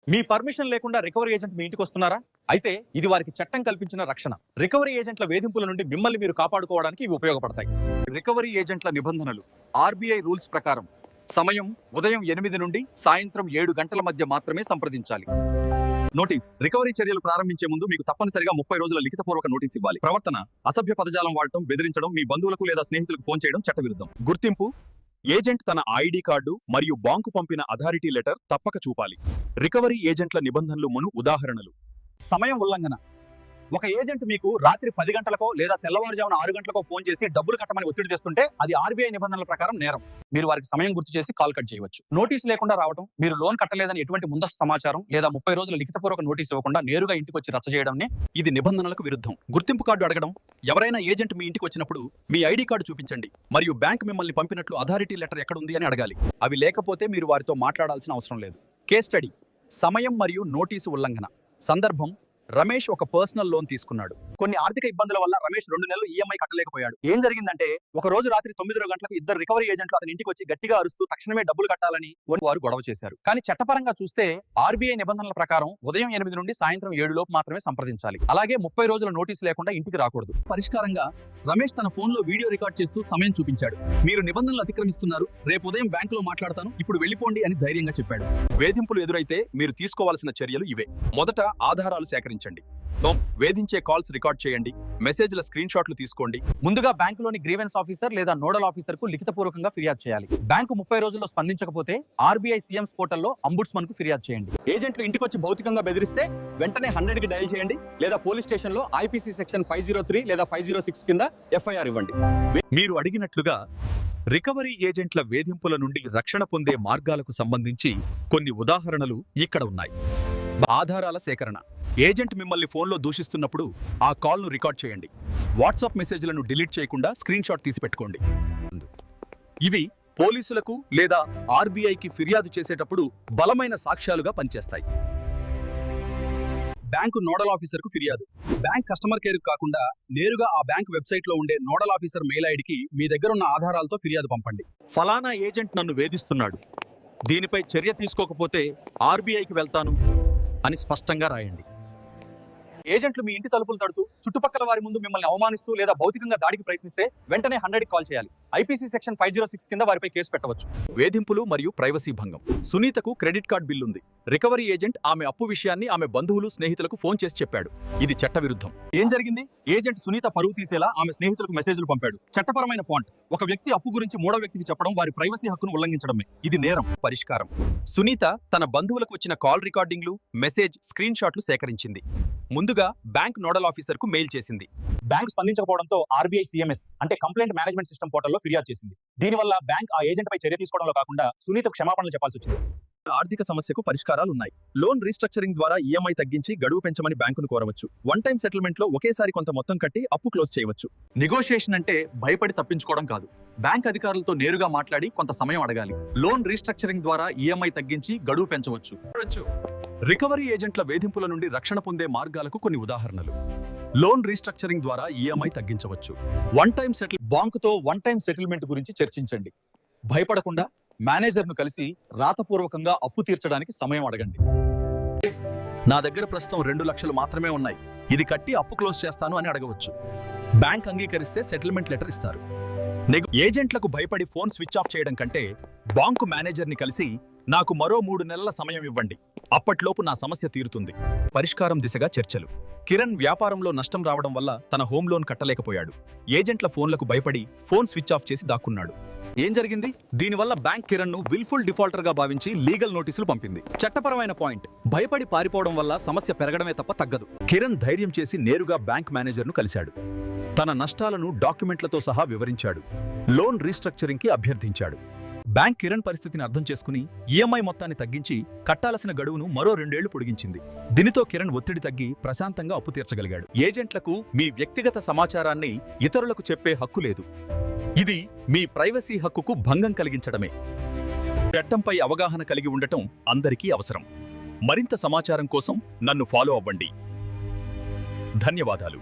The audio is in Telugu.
మీ పర్మిషన్ లేకుండా రికవరీ ఏజెంట్ మీ ఇంటికి వస్తున్నారా? అయితే ఇది వారికి చట్టం కల్పించిన రక్షణ. రికవరీ ఏజెంట్ల వేధింపుల నుండి మిమ్మల్ని మీరు కాపాడుకోవడానికి ఇవి ఉపయోగపడతాయి. రికవరీ ఏజెంట్ల నిబంధనలు. ఆర్బీఐ రూల్స్ ప్రకారం సమయం ఉదయం 8 నుండి సాయంత్రం 7 గంటల మధ్య మాత్రమే సంప్రదించాలి. నోటీస్. రికవరీ చర్యలు ప్రారంభించే ముందు మీకు తప్పనిసరిగా 30 రోజుల లిఖితపూర్వక నోటీస్ ఇవ్వాలి. ప్రవర్తన: అసభ్య పదజాలం వాడటం, బెదిరించడం, మీ బంధువులకు లేదా స్నేహితులకు ఫోన్ చేయడం చట్టవిరుద్ధం. గుర్తింపు: ఏజెంట్ తన ఐడి కార్డు మరియు బాంకు పంపిన అథారిటీ లెటర్ తప్పక చూపాలి. రికవరీ ఏజెంట్ల నిబంధనలు మును ఉదాహరణలు. సమయం ఉల్లంఘన: ఒక ఏజెంట్ మీకు రాత్రి 10 గంటలకో లేదా తెల్లవారుజామున 6 గంటలకో ఫోన్ చేసి డబ్బులు కట్టమని ఒత్తిడి తెస్తుంటే అది ఆర్బీఐ నిబంధనల ప్రకారం నేరం. మీరు వారికి సమయం గుర్తు చేసి కాల్ కట్ చేయవచ్చు. నోటీస్ లేకుండా రావడం: మీరు లోన్ కట్టలేదని ఎటువంటి ముందస్తు సమాచారం లేదా 30 రోజుల లిఖితపూర్వక నోటీస్ ఇవ్వకుండా నేరుగా ఇంటికి వచ్చి రచ్చ చేయడంనే ఇది నిబంధనలకు విరుద్ధం. గుర్తింపు కార్డు అడగడం: ఎవరైనా ఏజెంట్ మీ ఇంటికి వచ్చినప్పుడు మీ ఐడి కార్డు చూపించండి మరియు బ్యాంక్ మిమ్మల్ని పంపినట్లు అథారిటీ లెటర్ ఎక్కడుంది అని అడగాలి. అవి లేకపోతే మీరు వారితో మాట్లాడాల్సిన అవసరం లేదు. Case study. సమయం మరియు నోటీసు ఉల్లంఘన. సందర్భం: రమేష్ ఒక పర్సనల్ లోన్ తీసుకున్నాడు. కొన్ని ఆర్థిక ఇబ్బందుల వల్ల రమేష్ 2 నెలలు ఈఎంఐ కట్టలేకపోయాడు. ఏం జరిగిందంటే, ఒక రోజు రాత్రి 9 గంటలకు ఇద్దరు రికవరీ ఏజెంట్లు అతని ఇంటికి వచ్చి గట్టిగా అరుస్తూ తక్షణమే డబ్బులు కట్టాలని వారు గొడవ చేశారు. కానీ చట్టపరంగా చూస్తే ఆర్బీఐ నిబంధనల ప్రకారం ఉదయం 8 నుండి సాయంత్రం 7 లోపు మాత్రమే సంప్రదించాలి. అలాగే 30 రోజుల నోటీసు లేకుండా ఇంటికి రాకూడదు. పరిష్కారంగా రమేష్ తన ఫోన్ లో వీడియో రికార్డ్ చేస్తూ సమయం చూపించాడు. మీరు నిబంధనలు అతిక్రమిస్తున్నారు, రేపు ఉదయం బ్యాంకులో మాట్లాడతాను, ఇప్పుడు వెళ్లిపోండి అని ధైర్యంగా చెప్పాడు. వేధింపులు ఎదురైతే మీరు తీసుకోవాల్సిన చర్యలు ఇవే. మొదట ఆధారాలు సేకరించండి. వేధించే కాల్స్ రికార్డ్ చేయండి. మెసేజ్ల స్క్రీన్ షాట్లు తీసుకోండి. ముందుగా బ్యాంకులోని గ్రీవెన్స్ ఆఫీసర్ లేదా నోడల్ ఆఫీసర్ కు లిఖితపూర్వకంగా ఫిర్యాదు చేయాలి. బ్యాంకు 30 రోజుల్లో స్పందించకపోతే ఆర్బీఐ సీఎంస్ పోర్టల్లో అంబుడ్స్మన్ కు ఫిర్యాదు చేయండి. ఏజెంట్లు ఇంటికి వచ్చి భౌతికంగా బెదిరిస్తే వెంటనే 100 కి డయల్ చేయండి లేదా పోలీస్ స్టేషన్ లో ఐపీసీ సెక్షన్ 503 లేదా 506 కింద ఎఫ్ఐఆర్ ఇవ్వండి. మీరు అడిగినట్లుగా రికవరీ ఏజెంట్ల వేధింపుల నుండి రక్షణ పొందే మార్గాలకు సంబంధించి కొన్ని ఉదాహరణలు ఇక్కడ ఉన్నాయి. ఆధారాల సేకరణ. ఏజెంట్ మిమ్మల్ని ఫోన్లో దూషిస్తున్నప్పుడు ఆ కాల్ను రికార్డ్ చేయండి. వాట్సాప్ మెసేజ్లను డిలీట్ చేయకుండా స్క్రీన్ షాట్ తీసి పెట్టుకోండి. ఇవి పోలీసులకు లేదా ఆర్బీఐకి ఫిర్యాదు చేసేటప్పుడు బలమైన సాక్ష్యాలుగా పనిచేస్తాయి. బ్యాంకు నోడల్ ఆఫీసర్కు ఫిర్యాదు. బ్యాంక్ కస్టమర్ కేర్ కాకుండా నేరుగా ఆ బ్యాంక్ వెబ్సైట్ లో ఉండే నోడల్ ఆఫీసర్ మెయిల్ ఐడికి మీ దగ్గర ఉన్న ఆధారాలతో ఫిర్యాదు పంపండి. ఫలానా ఏజెంట్ నన్ను వేధిస్తున్నాడు, దీనిపై చర్య తీసుకోకపోతే ఆర్బీఐకి వెళ్తాను అని స్పష్టంగా రాయండి. ఏజెంట్లు మీ ఇంటి తలుపులు తడుతూ చుట్టుపక్కల వారి ముందు మిమ్మల్ని అవమానిస్తూ లేదా భౌతికంగా దాడికి ప్రయత్నిస్తే వెంటనే 100కి కాల్ చేయాలి. ఐపీసీ సెక్షన్ 506 కింద వారిపై కేసు పెట్టవచ్చు. వేధింపులు మరియు ప్రైవసీ భంగం. సునీతకు క్రెడిట్ కార్డ్ బిల్ ఉంది. రికవరీ ఏజెంట్ ఆమె అప్పు విషయాన్ని ఆమె బంధువులు స్నేహితులకు ఫోన్ చేసి చెప్పాడు. ఇది చట్టవిరుద్ధం. ఏం జరిగింది? ఏజెంట్ సునీత పరువు తీసేలా ఆమె స్నేహితులకు మెసేజ్లు పంపాడు. చట్టపరమైన పాయింట్: ఒక వ్యక్తి అప్పు గురించి మూడో వ్యక్తికి చెప్పడం వారి ప్రైవసీ హక్కును ఉల్లంఘించడమే. ఇది నేరం. పరిష్కారం: సునీత తన బంధువులకు వచ్చిన కాల్ రికార్డింగ్లు, మెసేజ్ స్క్రీన్ షాట్లు సేకరించింది. ముందుగా బ్యాంక్ నోడల్ ఆఫీసర్ కు మెయిల్ చేసింది. బ్యాంక్ స్పందించకపోవడంతో ఆర్బీఐ సీఎంఎస్ అంటే కంప్లైంట్ మేనేజ్మెంట్ సిస్టమ్ పోర్టల్లో ఫిర్యాదు చేసింది. దీనివల్ల బ్యాంక్ ఆ ఏజెంట్ పై చర్య తీసుకోవడంలో కాకుండా సునీతకు క్షమాపణలు చెప్పాల్సి వచ్చింది. ఆర్థిక సమస్యకు పరిష్కారాలు ఉన్నాయి. లోన్ రీస్ట్రక్చరింగ్ ద్వారా ఈఎంఐ తగ్గించి గడువు పెంచమని బ్యాంకును కోరవచ్చు. వన్ టైం సెటిల్మెంట్ లో ఒకేసారి కొంత మొత్తం కట్టి అప్పు క్లోజ్ చేయవచ్చు. నెగోషియేషన్ అంటే భయపడి తప్పించుకోవడం కాదు. బ్యాంక్ అధికారులతో నేరుగా మాట్లాడి కొంత సమయం అడగాలి. లోన్ రీస్ట్రక్చరింగ్ ద్వారా ఈఎంఐ తగ్గించి గడువు పెంచవచ్చు. రికవరీ ఏజెంట్ల వేధింపుల నుండి రక్షణ పొందే మార్గాలకు కొన్ని ఉదాహరణలు. లోన్ రీస్ట్రక్చరింగ్ ద్వారా ఈఎంఐ తగ్గించవచ్చు. బ్యాంకుతో వన్ టైం సెటిల్మెంట్ గురించి చర్చించండి. భయపడకుండా మేనేజర్ను కలిసి రాతపూర్వకంగా అప్పు తీర్చడానికి సమయం అడగండి. నా దగ్గర ప్రస్తుతం 2 లక్షలు మాత్రమే ఉన్నాయి, ఇది కట్టి అప్పు క్లోజ్ చేస్తాను అని అడగవచ్చు. బ్యాంక్ అంగీకరిస్తే సెటిల్మెంట్ లెటర్ ఇస్తారు. ఏజెంట్లకు భయపడి ఫోన్ స్విచ్ ఆఫ్ చేయడం కంటే బ్యాంకు మేనేజర్ని కలిసి నాకు మరో 3 నెలల సమయం ఇవ్వండి, అప్పట్లోపు నా సమస్య తీరుతుంది. పరిష్కారం దిశగా చర్చలు. కిరణ్ వ్యాపారంలో నష్టం రావడం వల్ల తన హోమ్ లోన్ కట్టలేకపోయాడు. ఏజెంట్ల ఫోన్లకు భయపడి ఫోన్ స్విచ్ ఆఫ్ చేసి దాక్కున్నాడు. ఏం జరిగింది? దీనివల్ల బ్యాంక్ కిరణ్ ను విల్ఫుల్ డిఫాల్టర్ గా భావించి లీగల్ నోటీసులు పంపింది. చట్టపరమైన పాయింట్: భయపడి పారిపోవడం వల్ల సమస్య పెరగడమే తప్ప తగ్గదు. కిరణ్ ధైర్యం చేసి నేరుగా బ్యాంక్ మేనేజర్ను కలిశాడు. తన నష్టాలను డాక్యుమెంట్లతో సహా వివరించాడు. లోన్ రీస్ట్రక్చరింగ్ కి అభ్యర్థించాడు. బ్యాంక్ కిరణ్ పరిస్థితిని అర్థం చేసుకుని ఈఎంఐ మొత్తాన్ని తగ్గించి కట్టాల్సిన గడువును మరో 2 ఏళ్లు పొడిగించింది. దీనితో కిరణ్ ఒత్తిడి తగ్గి ప్రశాంతంగా అప్పు తీర్చగలిగాడు. ఏజెంట్లకు మీ వ్యక్తిగత సమాచారాన్ని ఇతరులకు చెప్పే హక్కు లేదు. ఇది మీ ప్రైవసీ హక్కుకు భంగం కలిగించడమే. చట్టంపై అవగాహన కలిగి ఉండటం అందరికీ అవసరం. మరింత సమాచారం కోసం నన్ను ఫాలో అవ్వండి. ధన్యవాదాలు.